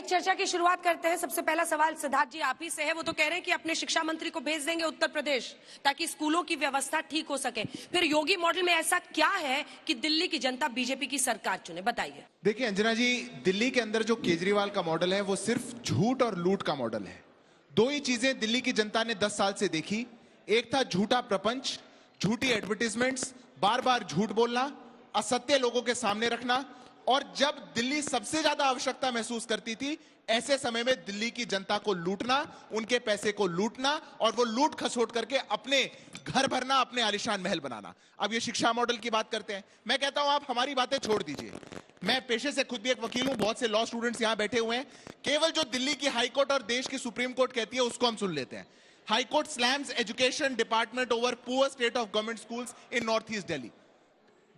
वैचारिक चर्चा की शुरुआत करते हैं। सबसे पहला सवाल सिद्धार्थ जी आप ही से है। वो तो कह रहे हैं कि अपने शिक्षा मंत्री को भेज देंगे उत्तर प्रदेश ताकि स्कूलों की व्यवस्था ठीक हो सके। फिर योगी मॉडल में ऐसा क्या है कि दिल्ली की जनता बीजेपी की सरकार चुने, बताइए। देखिए अंजना जी, दिल्ली के अंदर जो केजरीवाल का मॉडल है वो सिर्फ झूठ और लूट का मॉडल है। दो ही चीजें दिल्ली की जनता ने 10 साल से देखी। एक था झूठा प्रपंच, झूठी एडवर्टीजमेंट्स, बार बार झूठ बोलना, असत्य लोगों के सामने रखना। और जब दिल्ली सबसे ज्यादा आवश्यकता महसूस करती थी, ऐसे समय में दिल्ली की जनता को लूटना, उनके पैसे को लूटना और वो लूट खसोट करके अपने घर भरना, अपने आलीशान महल बनाना। अब ये शिक्षा मॉडल की बात करते हैं। मैं कहता हूं आप हमारी बातें छोड़ दीजिए। मैं पेशे से खुद भी एक वकील हूं, बहुत से लॉ स्टूडेंट्स यहां बैठे हुए हैं। केवल जो दिल्ली की हाईकोर्ट और देश की सुप्रीम कोर्ट कहती है उसको हम सुन लेते हैं। High court slams education department over poor state of government schools in north east Delhi.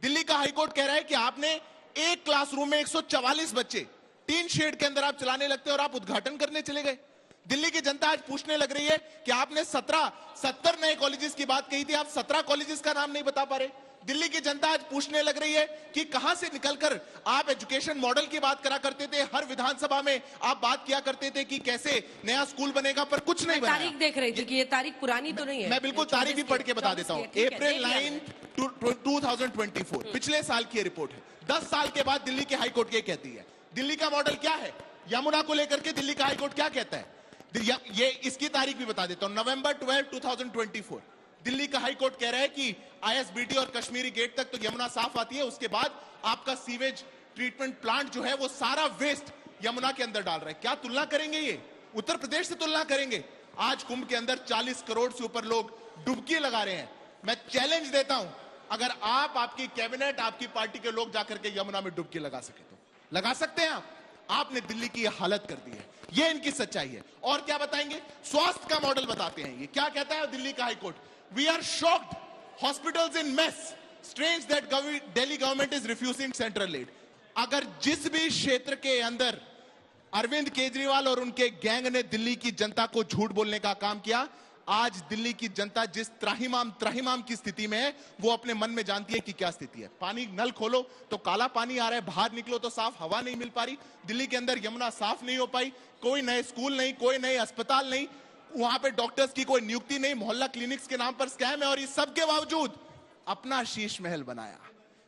Delhi का हाईकोर्ट कह रहा है कि आपने एक क्लासरूम में 144 बच्चे टीन शेड के अंदर आप चलाने लगते और आप उद्घाटन करने चले गए। दिल्ली की जनता आज पूछने लग रही है कि आपने 70 नए कॉलेजेस की बात कही थी, आप 17 कॉलेजेस का नाम नहीं बता पा रहे। दिल्ली की जनता आज पूछने लग रही है कि कहां से निकलकर आप एजुकेशन मॉडल की बात करा करते थे। हर विधानसभा में आप बात किया करते थे कि कैसे नया स्कूल बनेगा, पर कुछ नहीं बना। तारीख देख रही थी कि ये तारीख पुरानी तो नहीं है। मैं बिल्कुल तारीख भी पढ़ के बता देता हूं। अप्रैल 9 2024 पिछले साल की रिपोर्ट है। 10 साल के बाद दिल्ली की हाईकोर्ट ये कहती है। दिल्ली का मॉडल क्या है? यमुना को लेकर के दिल्ली का हाईकोर्ट क्या कहता है? ये इसकी तारीख भी बता देता हूं। नवंबर 12 2024 दिल्ली का हाईकोर्ट कह रहा है कि आईएसबीटी और कश्मीरी गेट तक तो यमुना साफ आती है, उसके बाद आपका सीवेज ट्रीटमेंट प्लांट जो है वो सारा वेस्ट यमुना के अंदर डाल रहा है। क्या तुलना करेंगे? ये उत्तर प्रदेश से तुलना करेंगे। आज कुंभ के अंदर 40 करोड़ से ऊपर लोग डुबकी लगा रहे हैं। मैं चैलेंज देता हूं, अगर आप, आपकी कैबिनेट, आपकी पार्टी के लोग जाकर के यमुना में डुबकी लगा सके तो लगा सकते हैं आप। आपने दिल्ली की हालत कर दी है, ये इनकी सच्चाई है। और क्या बताएंगे? स्वास्थ्य का मॉडल बताते हैं। ये क्या कहता है दिल्ली का high court? We are shocked, hospitals in mess, strange that Delhi government is refusing central aid. अगर जिस भी क्षेत्र के अंदर अरविंद केजरीवाल और उनके गैंग ने दिल्ली की जनता को झूठ बोलने का काम किया, आज दिल्ली की जनता जिस त्राहिमाम की स्थिति में है वो अपने मन में जानती है कि क्या स्थिति है। पानी नल खोलो तो काला पानी आ रहा है, बाहर निकलो तो साफ हवा नहीं मिल पा रही। दिल्ली के अंदर यमुना साफ नहीं हो पाई, कोई नए स्कूल नहीं, कोई नए अस्पताल नहीं, वहां पे डॉक्टर्स की कोई नियुक्ति नहीं, मोहल्ला क्लिनिक्स के नाम पर स्कैम है। और इस सब के बावजूद अपना शीश महल बनाया,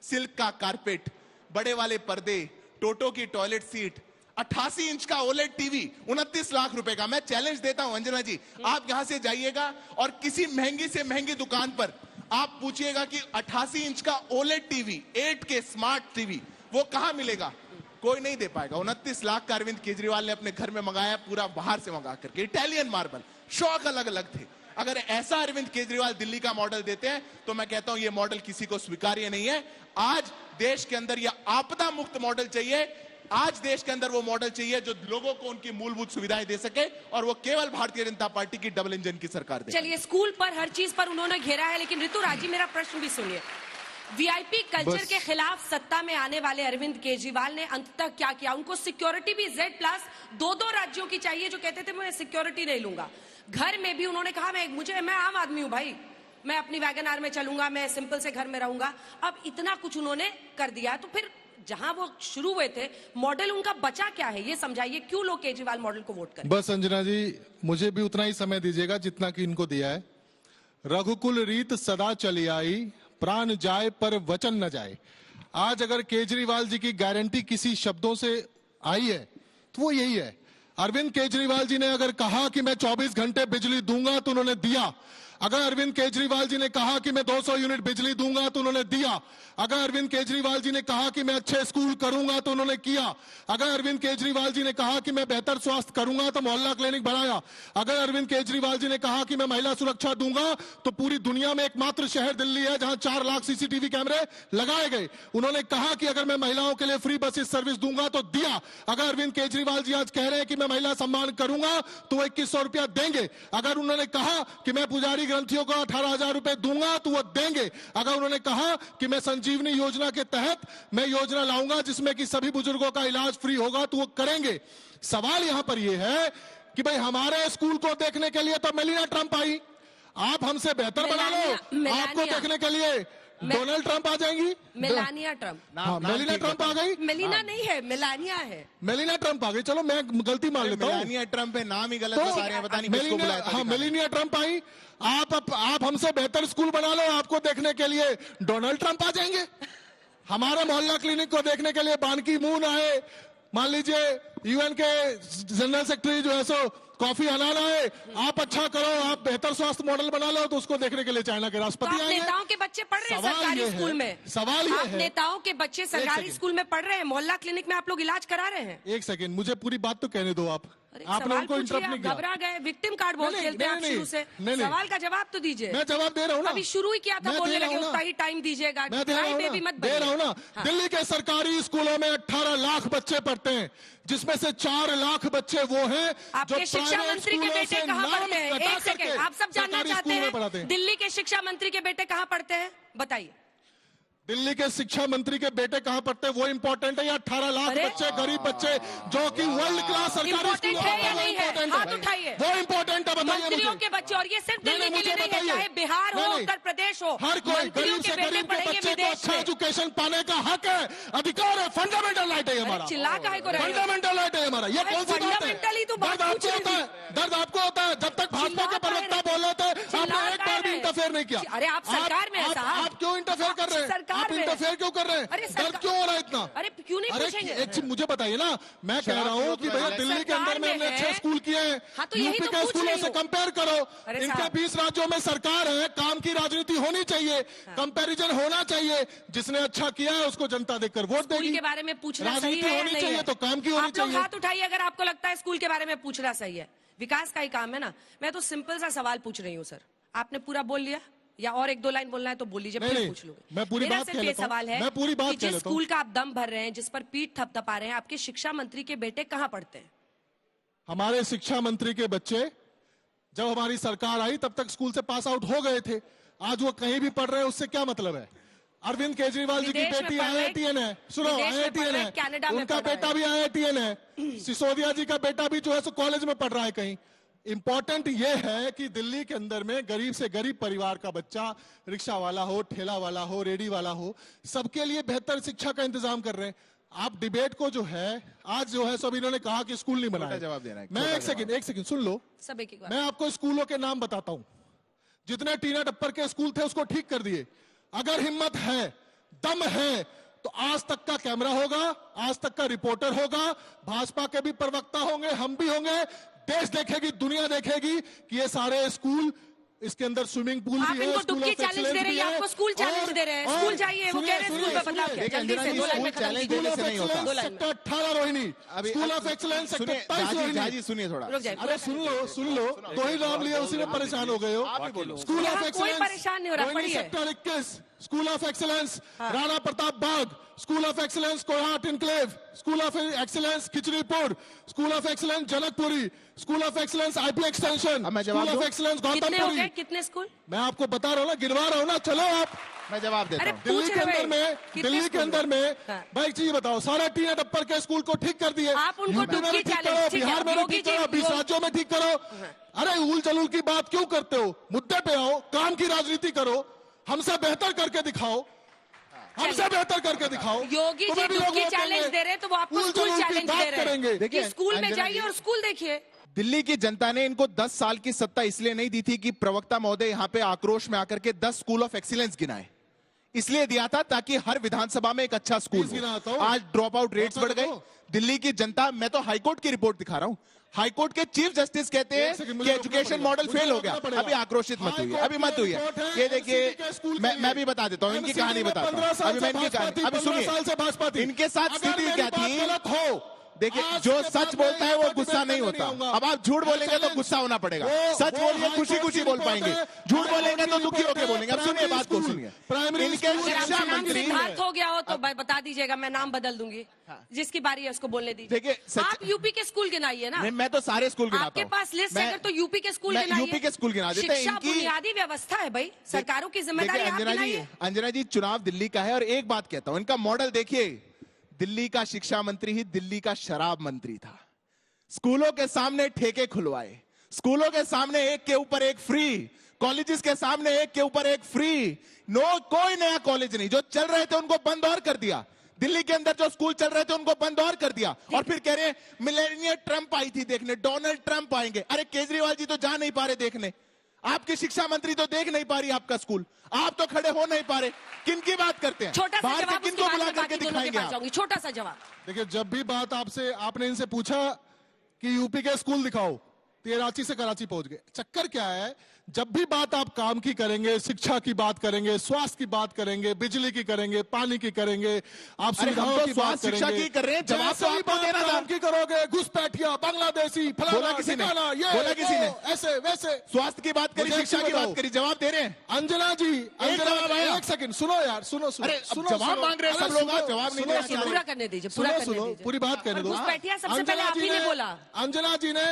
सिल्क का कारपेट, बड़े वाले पर्दे, टोटो की टॉयलेट सीट, 88 इंच का ओलेड टीवी 29 लाख रुपए का। मैं चैलेंज देता हूं अंजना जी, आप यहां से जाइएगा और किसी महंगी से महंगी दुकान पर आप पूछिएगा कि 88 इंच का OLED TV, 8K smart TV वो कहां मिलेगा? कोई नहीं दे पाएगा। 29 लाख का अरविंद केजरीवाल ने अपने घर में मंगाया, पूरा बाहर से मंगा करके, इटालियन मार्बल, शौक अलग अलग थे। अगर ऐसा अरविंद केजरीवाल दिल्ली का मॉडल देते हैं तो मैं कहता हूं यह मॉडल किसी को स्वीकार्य नहीं है। आज देश के अंदर यह आपदा मुक्त मॉडल चाहिए। आज देश के अंदर वो मॉडल चाहिए जो लोगों को उनकी मूलभूत सुविधाएं दे सके, और वो केवल भारतीय जनता पार्टी की डबल इंजन की सरकार दे। चलिए, स्कूल पर हर चीज पर उन्होंने घेरा है, लेकिन ऋतुराज जी मेरा प्रश्न भी सुनिए। वीआईपी कल्चर के खिलाफ सत्ता में आने वाले अरविंद केजरीवाल ने अंततः क्या किया? उनको सिक्योरिटी भी Z+ 2 राज्यों की चाहिए, जो कहते थे मैं सिक्योरिटी नहीं लूंगा। घर में भी उन्होंने कहा मैं आम आदमी हूं भाई, मैं अपनी वैगनआर में चलूंगा, मैं सिंपल से घर में रहूंगा। अब इतना कुछ उन्होंने कर दिया, तो फिर जहां वो शुरू हुए थे मॉडल उनका बचा क्या है? ये समझाइए, क्यों लोग केजरीवाल मॉडल को वोट करें? बस अंजना जी, मुझे भी उतना ही समय दीजिएगा जितना कि इनको दिया है। रघुकुल रीत सदा चली आई, प्राण जाए पर वचन न जाए। आज अगर केजरीवाल जी की गारंटी किसी शब्दों से आई है तो वो यही है। अरविंद केजरीवाल जी ने अगर कहा कि मैं 24 घंटे बिजली दूंगा तो उन्होंने दिया। अगर अरविंद केजरीवाल जी ने कहा कि मैं 200 यूनिट बिजली दूंगा तो उन्होंने दिया। अगर अरविंद केजरीवाल जी ने कहा कि मैं अच्छे स्कूल करूंगा तो उन्होंने किया। अगर अरविंद केजरीवाल जी ने कहा कि मैं बेहतर स्वास्थ्य करूंगा तो मोहल्ला क्लिनिक बढ़ाया। अगर अरविंद केजरीवाल जी ने कहा कि मैं महिला सुरक्षा दूंगा तो पूरी दुनिया में एकमात्र शहर दिल्ली है जहां 4 लाख CCTV कैमरे लगाए गए। उन्होंने कहा कि अगर मैं महिलाओं के लिए फ्री बसेस सर्विस दूंगा तो दिया। अगर अरविंद केजरीवाल जी आज कह रहे हैं कि मैं महिला सम्मान करूंगा तो वो 2100 रुपया देंगे। अगर उन्होंने कहा कि मैं पुजारी ग्रंथियों को 18,000 रुपए दूंगा तो वो देंगे। अगर उन्होंने कहा कि मैं संजीवनी योजना के तहत मैं योजना लाऊंगा जिसमें कि सभी बुजुर्गों का इलाज फ्री होगा तो वो करेंगे। सवाल यहां पर यह है कि भाई हमारे स्कूल को देखने के लिए तो मेलिना ट्रंप आई, आप हमसे बेहतर बना लो। आपको देखने के लिए डोनाल्ड ट्रंप आ जाएंगी, मेलानिया ट्रंप। हाँ, मेलिना ट्रंप आ गई, मेलिना नहीं है, मेलानिया है। मेलिना ट्रंप आ गई, चलो मैं गलती मान लेता हूँ। मेलानिया ट्रंप है, नाम ही गलत बता रहे हैं, पता नहीं किसको बुलाया था। हाँ, मेलिनिया ट्रंप आई। आप हमसे बेहतर स्कूल बना लो, आपको देखने के लिए डोनाल्ड ट्रंप आ जाएंगे। हमारे मोहल्ला क्लिनिक को देखने के लिए बान की मून आए, मान लीजिए यूएन के जनरल सेक्रेटरी जो है सो कॉफी अनान आए। आप अच्छा करो, आप बेहतर स्वास्थ्य मॉडल बना लो, तो उसको देखने के लिए चाइना के राष्ट्रपति आएंगे। नेताओं के बच्चे पढ़ रहे हैं सरकारी स्कूल में। सवाल ये है, नेताओं के बच्चे सरकारी स्कूल में पढ़ रहे हैं, मोहल्ला क्लिनिक में आप लोग इलाज करा रहे हैं। एक सेकंड, मुझे पूरी बात तो कहने दो। आपने उनको इंटरप्ट नहीं किया। घबरा गए, विक्टिम कार्ड बहुत खेलते हैं आप शुरू से। सवाल का जवाब तो दीजिए। मैं जवाब दे रहा हूँ ना, अभी शुरू ही किया था, बोलने लगे उतना ही टाइम दीजिएगा। मैं दे रहा हूँ ना। दिल्ली के सरकारी स्कूलों में 18 लाख बच्चे पढ़ते हैं, जिसमें से 4 लाख बच्चे वो हैं आपके शिक्षा मंत्री के बेटे कहाँ पढ़ते हैं? एक सेकंड, आप सब जानना चाहते हैं दिल्ली के शिक्षा मंत्री के बेटे कहाँ पढ़ते हैं, बताइए। दिल्ली के शिक्षा मंत्री के बेटे कहाँ पढ़ते हैं वो इंपॉर्टेंट है, या 18 लाख बच्चे, गरीब बच्चे जो कि वर्ल्ड क्लास सरकारी स्कूल है या नहीं है? हाथ उठाइए। वो इंपॉर्टेंट है, बताइए मंत्रियों के बच्चे, और ये सिर्फ दिल्ली के लिए नहीं है, चाहे बिहार हो, उत्तर प्रदेश हो, हर कोई गरीब से गरीब के बच्चे को अच्छा एजुकेशन पाने का हक है, अधिकार है, फंडामेंटल राइट है हमारा। चिल्ला काहे को रहे हो? फंडामेंटल राइट है हमारा। ये कौन सी बात है? दर्द आपको होता है, दर्द आपको होता है। जब तक भाजपा के प्रवक्ता बोल रहे थे, आपने एक बार भी इंटरफेयर नहीं किया। अरे आप सरकार में है, आप क्यों इंटरफेयर कर रहे हैं? आप इंटरफेयर क्यों कर रहे हैं? दर्द क्यों हो रहा है इतना? अरे क्यों नहीं पूछेंगे? एक चीज मुझे बताइए ना, मैं कह रहा हूँ कि भैया दिल्ली के अंदर में हमने अच्छे स्कूल किए हैं, यूपी के स्कूलों से कंपेयर करो। इनके 20 राज्यों में सरकार है, काम की राजनीति होनी चाहिए, कंपैरिजन होना चाहिए। जिसने अच्छा किया है उसको जनता देखकर वोट देगी। स्कूल के बारे में पूछना सही राजनीति है होनी चाहिए तो काम की होनी चाहिए। हाथ उठाइए अगर आपको लगता है स्कूल के बारे में पूछना सही है। विकास का ही काम है ना। मैं तो सिंपल सा सवाल पूछ रही हूँ सर, आपने पूरा बोल लिया, या और 1-2 लाइन बोलना है तो बोल लीजिए, फिर पूछ लूंगी। मैं पूरी बात कह लेता हूं। सवाल है, मैं पूरी बात कि जिस स्कूल का आप दम भर रहे हैं, जिस पर पीठ थपथपा रहे हैं, आपके शिक्षा मंत्री के बेटे कहाँ पढ़ते हैं? हमारे शिक्षा मंत्री के बच्चे जब हमारी सरकार आई तब तक स्कूल से पास आउट हो गए थे। आज वो कहीं भी पढ़ रहे हैं, उससे क्या मतलब है? अरविंद केजरीवाल जी की बेटी IITN है, सुनो IITN है, उनका बेटा भी IITN है, सिसोदिया जी का बेटा भी जो है सो कॉलेज में पढ़ रहा है कहीं। इंपॉर्टेंट ये है कि दिल्ली के अंदर में गरीब से गरीब परिवार का बच्चा, रिक्शा वाला हो, ठेला वाला हो, रेडी वाला हो, सबके लिए बेहतर शिक्षा का इंतजाम कर रहे हैं। आप डिबेट को जो है आज जो है सब इन्होंने कहा कि स्कूल नहीं बनाया। जवाब देना है। मैं एक सेकंड सुन लो, सब एक मैं आपको स्कूलों के नाम बताता हूं। जितने टीना टप्पर के स्कूल थे उसको ठीक कर दिए। अगर हिम्मत है, दम है, तो आज तक का कैमरा होगा, आज तक का रिपोर्टर होगा, भाजपा के भी प्रवक्ता होंगे, हम भी होंगे, देश देखेगी, दुनिया देखेगी कि ये सारे स्कूल, इसके अंदर स्विमिंग पूल भी है, स्कूल ऑफ एक्सीलेंस दे रहे हैं, आपको स्कूल चैलेंज दे रहे हैं। स्कूल चाहिए, वो कह रहे हैं स्कूल में बदलाव क्या? जल्दी से 2 लाइन में खत्म कीजिए। देने से नहीं होता। 18 Rohini, school of excellence sector 23 Rohini. सुनिए थोड़ा, अरे सुन लो, 2 ही नाम लिए, उसी में परेशान हो गए हो। स्कूल ऑफ एक्सीलेंस, कोई परेशान नहीं हो रहा, पढ़िए। Sector 21, school of excellence Rana Pratap Bagh, school of excellence Kohat enclave, school of excellence Khichripur, school of excellence Janakpuri, school of excellence IP extension, school of excellence Gautampuri. कितने स्कूल? मैं आपको बता रहा हूँ ना, गिनवा रहा हूँ ना, चलो आप। मैं जवाब देता हूँ। दिल्ली के अंदर में भाई चीज बताओ, सारे टीना टप्पर के स्कूल को ठीक कर दिए। आप उनको यूपी में भी ठीक करो, बिहार में भी ठीक करो, 20 राज्यों में ठीक करो। अरे उल जलूल की बात क्यों करते हो? मुद्दे पे आओ, काम की राजनीति करो, हमसे बेहतर करके दिखाओ, हमसे बेहतर करके दिखाओ। योगी जी दुखी चैलेंज दे रहे हैं तो वो आपको स्कूल चैलेंज दे रहे हैं कि स्कूल में जाइए और स्कूल देखिए। दिल्ली की जनता ने इनको 10 साल की सत्ता इसलिए नहीं दी थी कि प्रवक्ता महोदय यहाँ पे आक्रोश में आकर के 10 स्कूल ऑफ एक्सीलेंस गिनाए। इसलिए दिया था ताकि हर विधानसभा में एक अच्छा स्कूल हो। आज ड्रॉप आउट रेट्स बढ़ गए। दिल्ली की जनता, मैं तो हाईकोर्ट की रिपोर्ट दिखा रहा हूँ, हाईकोर्ट के चीफ जस्टिस कहते हैं कि एजुकेशन मॉडल फेल हो गया। अभी आक्रोशित मत हुई, अभी मत हुई है। ये देखिए, मैं भी बता देता हूँ, इनकी कहानी बताता हूँ। अभी मैं इनकी कहानी, अभी सुनिए, इनके साथ स्थिति क्या थी। देखिए, जो सच बोलता है वो गुस्सा नहीं होता। अब आप झूठ बोलेंगे तो गुस्सा होना पड़ेगा, सच बोलिए खुशी खुशी बोल पाएंगे, झूठ बोलेंगे तो दुखी होकर बोलेंगे। अब सुनिए बात को, सुनिए। इनके शिक्षा मंत्री हो गया हो तो बता दीजिएगा, मैं नाम बदल दूंगी। जिसकी बारी है उसको बोलने दीजिए। देखिए, आप यूपी के स्कूल गिनाइए ना। मैं तो सारे स्कूल गिनाता हूं। आपके पास लिस्ट है अगर तो यूपी के स्कूल गिनाइए। यूपी के स्कूल गिना देते हैं। शिक्षा बुनियादी व्यवस्था है भाई, सरकारों की जिम्मेदारी आप गिनाइए। अंजना जी, चुनाव दिल्ली का है और एक बात कहता हूं, इनका मॉडल देखिए। दिल्ली का शिक्षा मंत्री ही दिल्ली का शराब मंत्री था। स्कूलों के सामने ठेके खुलवाए, स्कूलों के सामने एक के ऊपर एक फ्री, कॉलेजेस के सामने एक के ऊपर एक फ्री। कोई नया कॉलेज नहीं, जो चल रहे थे उनको बंद और कर दिया। दिल्ली के अंदर जो स्कूल चल रहे थे उनको बंद और कर दिया, और फिर कह रहे हैं मिलेनिया ट्रंप आई थी देखने, डोनाल्ड ट्रंप आएंगे। अरे केजरीवाल जी तो जा नहीं पा रहे देखने, आपकी शिक्षा मंत्री तो देख नहीं पा रही आपका स्कूल, आप तो खड़े हो नहीं पा रहे, किन की बात करते हैं? छोटा सा बाहर से जवाब, किनको उसके बाद बुला मैं करके बाकी दोनों के दिखाएंगे पास आप? जाऊंगी। छोटा सा जवाब। देखिए, जब भी बात आपने इनसे पूछा कि यूपी के स्कूल दिखाओ, तो ये रांची से कराची पहुंच गए। चक्कर क्या है, जब भी बात आप काम की करेंगे, शिक्षा की बात करेंगे, स्वास्थ्य की बात करेंगे, बिजली की करेंगे, पानी की करेंगे, आप सुविधाओं तो की बात स्वास्थ्य शिक्षा करेंगे, की कर रहे हैं, जवाब तो आपको देना था। काम की करोगे, घुसपैठिया, बांग्लादेशी, बोला फलाना किसी ने? ठिकाना, ये बोला किसी ने? ऐसे वैसे। स्वास्थ्य की बात करी, मुझे शिक्षा की बताओ। बात करी, जवाब दे रहे हैं। अंजना जी, जवाब आया। एक सेकंड सुनो यार, सुनो सुनो। अरे, अब सुनो, जवाब सुनो, मांग रहे हैं सब अरे लोग, सुनो, जवाब नहीं सुनो, देना सुनो, पूरा करने दीजिए, पूरा सुनो, करने सुनो, दीजिए। पूरी बात कहने दो। घुसपैठिया सबसे अंजना पहले आप ही जी ने बोला। अंजना जी ने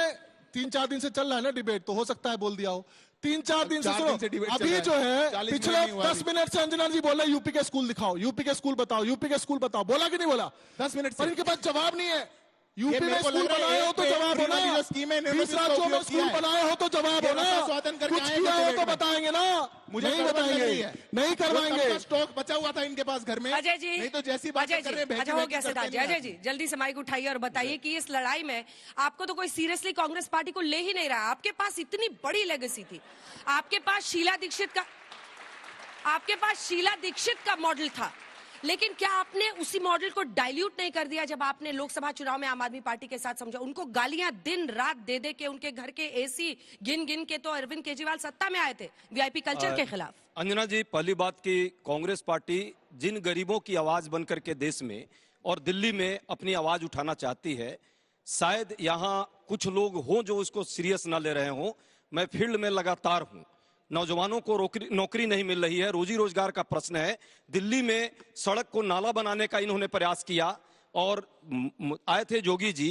3-4 दिन से चल रहा है ना डिबेट, तो हो सकता है बोल दिया हो। 3-4 दिन से 4 सुनो, दिन से डिबेट चल अभी रहा है। जो है 40 पिछले मिनट नहीं हुआ 10 मिनट से अंजना जी बोल रहे यूपी के स्कूल दिखाओ, यूपी के स्कूल बताओ, यूपी के स्कूल बताओ। बोला कि नहीं बोला? 10 मिनट पर से इनके पास जवाब नहीं है। यूपी ये में मेरे को स्कूल लग रहा है बनाए हो तो एक जवाब हो ना, जो स्कीम है, इन्होंने 20 उसका राज्यों में उपयोग स्कूल किया है। बनाए हो तो जवाब हो ये ना। रसा स्वातंत्र करके कुछ आए किया हैं हो डिबेट तो में। बताएंगे ना, मुझे नहीं गड़बड़ लग बताएंगे, रही है। नहीं करवाएंगे। जो स्टॉक बचा हुआ था इनके पास घर में, अजय जी, नहीं तो जैसी बात अजय कर रहे हैं जी, बहकी अच्छा हो बहकी गया करते सिद्धार्थ जी। नहीं अजय हैं। जी जल्दी से माइक उठाइए और बताइए कि इस लड़ाई में आपको तो कोई सीरियसली कांग्रेस पार्टी को ले ही नहीं रहा। आपके पास इतनी बड़ी लेगेसी थी, आपके पास शीला दीक्षित का मॉडल था, लेकिन क्या आपने उसी मॉडल को डाइल्यूट नहीं कर दिया जब आपने लोकसभा चुनाव में आम आदमी पार्टी के साथ समझा? उनको गालियां दिन रात दे दे के, उनके घर के एसी गिन गिन के तो अरविंद केजरीवाल सत्ता में आए थे वीआईपी कल्चर के खिलाफ। अंजना जी, पहली बात कि कांग्रेस पार्टी जिन गरीबों की आवाज बनकर के देश में और दिल्ली में अपनी आवाज उठाना चाहती है, शायद यहाँ कुछ लोग हों जो उसको सीरियस ना ले रहे हों। मैं फील्ड में लगातार हूं, नौजवानों को नौकरी नहीं मिल रही है, रोजी रोजगार का प्रश्न है। दिल्ली में सड़क को नाला बनाने का इन्होंने प्रयास किया और आए थे जोगी जी,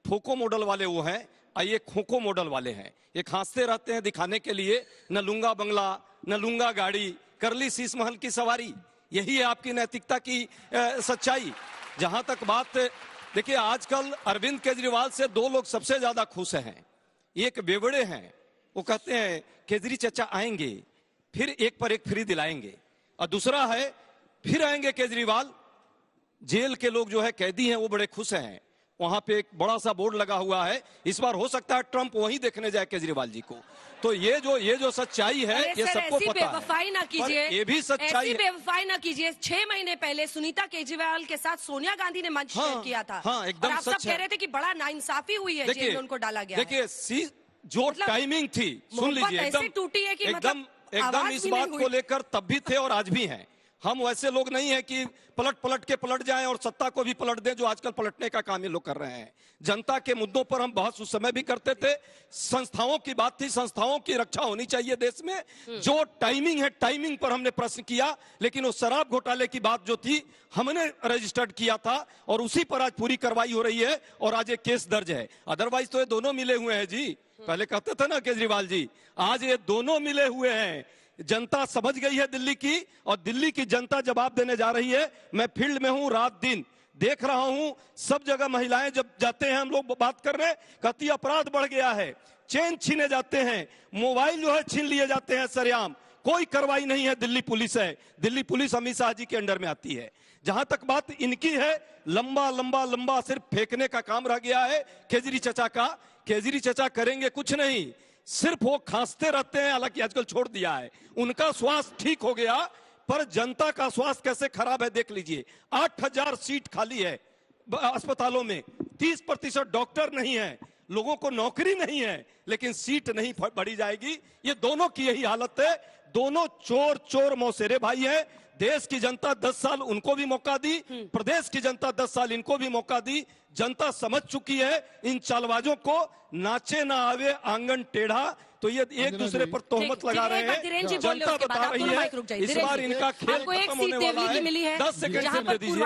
ठोको मॉडल वाले वो हैं, ये खोखो मॉडल वाले हैं। ये खांसते रहते हैं दिखाने के लिए, न लूंगा बंगला, न लूंगा गाड़ी, कर ली शीश महल की सवारी। यही है आपकी नैतिकता की सच्चाई। जहां तक बात, देखिए आजकल अरविंद केजरीवाल से 2 लोग सबसे ज्यादा खुश हैं। एक बेवड़े हैं, वो कहते हैं केजरी चचा आएंगे फिर एक पर एक फ्री दिलाएंगे, और दूसरा है फिर आएंगे केजरीवाल। जेल के लोग जो है कैदी हैं वो बड़े खुश हैं। वहां पे एक बड़ा सा बोर्ड लगा हुआ है, इस बार हो सकता है ट्रंप वहीं देखने जाए केजरीवाल जी को। तो ये जो सच्चाई है ये सबको पता है। बेवफाई ना कीजिए, ये भी सच्चाई है। बेवफाई ना कीजिए। 6 महीने पहले सुनीता केजरीवाल के साथ सोनिया गांधी ने मंच शेयर किया था। हाँ, एकदम और आप सब सच कह है। रहे थे कि बड़ा नाइंसाफी हुई है, जेल में उनको डाला गया है। देखिए जो टाइमिंग थी, सुन लीजिए, ऐसे टूटी है कि एकदम इस बात को लेकर तब भी थे और आज भी हैं। हम वैसे लोग नहीं है कि पलट जाएं और सत्ता को भी पलट दें, जो आजकल पलटने का काम ये लोग कर रहे हैं। जनता के मुद्दों पर हम बहस उस समय भी करते थे। संस्थाओं की बात थी, संस्थाओं की रक्षा होनी चाहिए देश में। जो टाइमिंग है, टाइमिंग पर हमने प्रश्न किया, लेकिन वो शराब घोटाले की बात जो थी हमने रजिस्टर्ड किया था और उसी पर आज पूरी कार्रवाई हो रही है और आज एक केस दर्ज है। अदरवाइज तो ये दोनों मिले हुए हैं जी। पहले कहते थे ना केजरीवाल जी, आज ये दोनों मिले हुए हैं। जनता समझ गई है दिल्ली की, और दिल्ली की जनता जवाब देने जा रही है। मैं फील्ड में हूं, रात दिन देख रहा हूं, सब जगह महिलाएं जब जाते हैं, हम लोग बात कर रहे हैं, कहती अपराध बढ़ गया है, चेन छीने जाते हैं, मोबाइल जो है छीन लिए जाते हैं सरेआम। कोई कार्रवाई नहीं है। दिल्ली पुलिस है, दिल्ली पुलिस अमित शाह जी के अंडर में आती है। जहां तक बात इनकी है, लंबा सिर्फ फेंकने का काम रह गया है केजरी चचा का। केजरी चचा करेंगे कुछ नहीं, सिर्फ वो खांसते रहते हैं। हालांकि आजकल छोड़ दिया है, उनका स्वास्थ्य ठीक हो गया, पर जनता का स्वास्थ्य कैसे खराब है देख लीजिए। 8000 सीट खाली है अस्पतालों में, 30% डॉक्टर नहीं है, लोगों को नौकरी नहीं है, लेकिन सीट नहीं बढ़ी जाएगी। ये दोनों की यही हालत है। दोनों चोर मौसेरे भाई हैं। देश की जनता 10 साल उनको भी मौका दी, प्रदेश की जनता 10 साल इनको भी मौका दी। जनता समझ चुकी है इन चालबाजों को, नाचे ना आवे आंगन टेढ़ा। तो ये एक दूसरे पर तोहमत लगा रहे हैं। जनता बता रही है इस बार इनका खेल खत्म होने वाला है। 10 सेकंड दे दीजिए।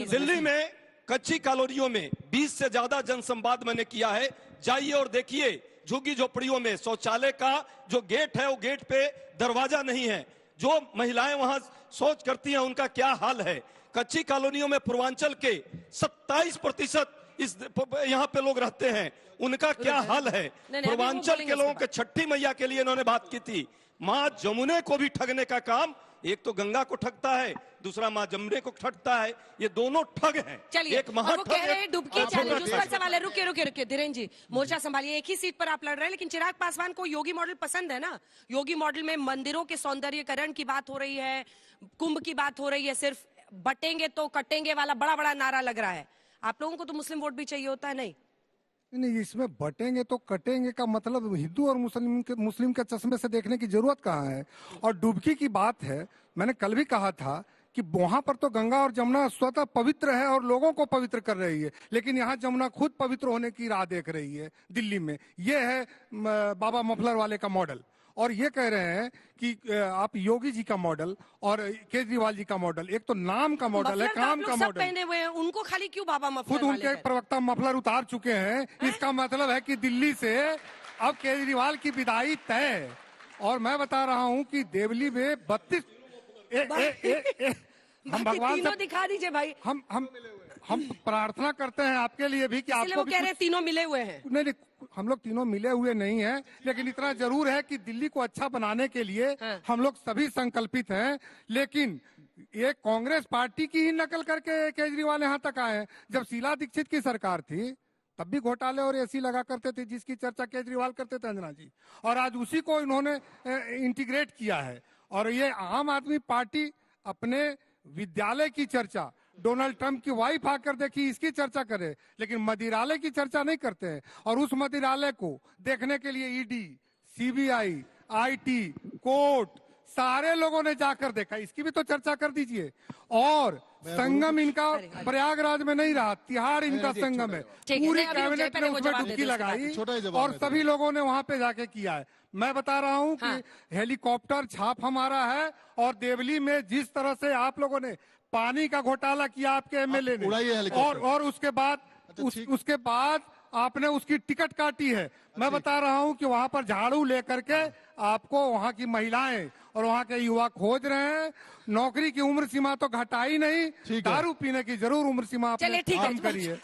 दिल्ली में कच्ची कॉलोनियों में 20 से ज्यादा जनसंवाद मैंने किया है। जाइए और देखिए, झुग्गी झोपड़ियों में शौचालय का जो गेट है वो गेट पे दरवाजा नहीं है। जो महिलाएं वहां शौच करती हैं उनका क्या हाल है। कच्ची कॉलोनियों में पूर्वांचल के 27% इस यहाँ पे लोग रहते हैं, उनका क्या हाल है। नहीं, अभी वो पूर्वांचल बोलेंगे के लोगों इसके के छठी मैया के लिए इन्होंने बात की थी। माँ जमुने को भी ठगने का काम, एक तो गंगा को ठगता है, दूसरा माँ जमुने को ठगता है, ये दोनों ठग हैं। चलिए, एक महा अब वो कह रहे हैं डुबकी आप चैलेंज, लोग उस पर सवाल है। रुकिए धीरेन्द्र जी, मोर्चा संभालिए। एक ही सीट पर आप लड़ रहे हैं, लेकिन चिराग पासवान को योगी मॉडल पसंद है ना। योगी मॉडल में मंदिरों के सौंदर्यीकरण की बात हो रही है, कुंभ की बात हो रही है, सिर्फ बटेंगे तो कटेंगे वाला बड़ा बड़ा नारा लग रहा है। आप लोगों को तो मुस्लिम वोट भी चाहिए होता है। नहीं, इसमें बटेंगे तो कटेंगे का मतलब हिंदू और मुस्लिम के चश्मे से देखने की जरूरत कहाँ है। और डुबकी की बात है, मैंने कल भी कहा था कि वहां पर तो गंगा और जमुना स्वतः पवित्र है और लोगों को पवित्र कर रही है, लेकिन यहाँ जमुना खुद पवित्र होने की राह देख रही है दिल्ली में। ये है बाबा मफलर वाले का मॉडल। और ये कह रहे हैं कि आप योगी जी का मॉडल और केजरीवाल जी का मॉडल, एक तो नाम का मॉडल है, काम का मॉडल। पहने हुए हैं, उनको खाली क्यों बाबा मफलर खुद उनके प्रवक्ता मफलर उतार चुके हैं। इसका मतलब है कि दिल्ली से अब केजरीवाल की विदाई तय है। और मैं बता रहा हूं कि देवली में 32 हम भगवान से दिखा दीजिए भाई। हम प्रार्थना करते हैं आपके लिए भी कि आपको कह रहे तीनों मिले हुए हैं। नहीं, हम लोग तीनों मिले हुए नहीं हैं, लेकिन इतना जरूर है कि दिल्ली को अच्छा बनाने के लिए हम लोग सभी संकल्पित हैं। लेकिन ये कांग्रेस पार्टी की ही नकल करके केजरीवाल यहाँ तक आए। जब शीला दीक्षित की सरकार थी तब भी घोटाले और एसी लगा करते थे, जिसकी चर्चा केजरीवाल करते थे, अंजना जी। और आज उसी को इन्होंने इंटीग्रेट किया है। और ये आम आदमी पार्टी अपने विद्यालय की चर्चा डोनाल्ड ट्रंप की वाइफ आकर देखी, इसकी चर्चा करे, लेकिन मदिरालय की चर्चा नहीं करते हैं। और उस मदिरालय को देखने के लिए ईडी, सीबीआई, आईटी, कोर्ट, सारे लोगों ने जाकर देखा। इसकी भी तो चर्चा कर दीजिए। और संगम इनका प्रयागराज में नहीं रहा, तिहाड़ इनका संगम है। पूरी कैबिनेट ने उसमें डुबकी लगाई और सभी लोगों ने वहां पे जाके किया है। मैं बता रहा हूं कि हेलीकॉप्टर छाप हमारा है। और देवली में जिस तरह से आप लोगों ने पानी का घोटाला किया आपके एमएलए ने, और उसके बाद आपने उसकी टिकट काटी है। मैं बता रहा हूं कि वहां पर झाड़ू लेकर के आपको वहां की महिलाएं और वहां के युवा खोज रहे हैं। नौकरी की उम्र सीमा तो घटाई नहीं, दारू पीने की जरूर उम्र सीमा आपने कम करी है।